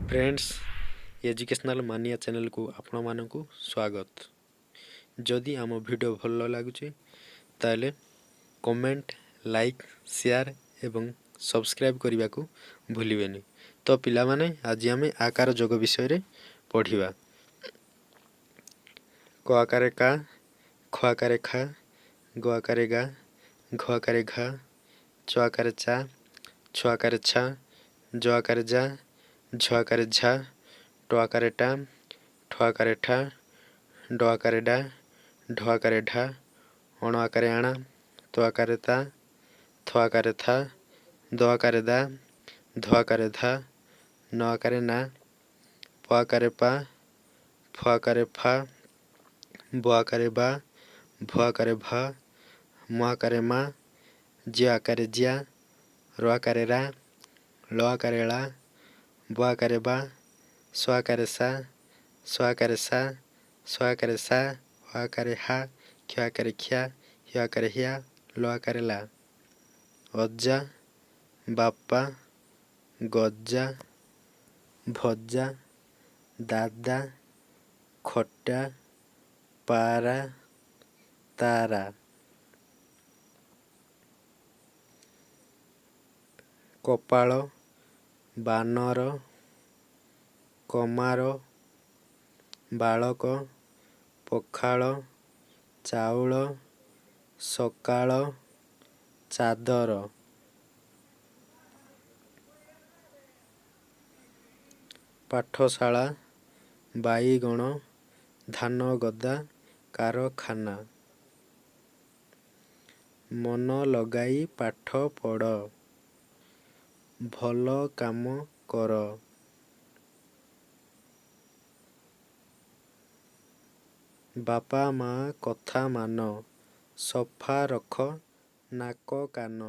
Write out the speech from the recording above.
Friends educational मानिया channel को आपण मानकु स्वागत। जदि आम वीडियो भल लगुच ताले कमेंट लाइक शेयर एवं सब्सक्राइब करने को भूलिबेनी। तो पिला माने आज आम आकार जोग विषय रे पढ़िबा। क आकार का, ख आकार खा, ग आकार गा, घ आकार घा, च आकार चा, छ आकार छा, ज आकार जा, झ आकार झा, ट आकार टा, ठ आकार ठा, ड आकार डा, ढ आकार ढा, अण आकार आणा, त आकार ता, थ आकार था, द आकार दा, ध आकार धा, न आकार ना, प आकार पा, फ आकार फा, ब आकार बा, भ आकार भा, म आकार मा, ज आकार ज्या, र आकार रा, ल आकार ला, ब आकार बा, स आकार सा, स आकार सा, स आकार सा, ह आकार हा, ख आकार ख्या, ह आकार ह्या, ल आकार ला। अज्जा, बापा, गज्जा, भज्जा, दादा, खट्टा, पारा, तारा। कपाल, बानर, कमार, बालक, पखाल, चाउल, सकाळ, चादर। पाठशाला, बाईगण, धान गदा, कारखाना। मन लगाई पाठ पढ़, भल काम कर। बापा माँ कथा मान, सफा रख नाक कान।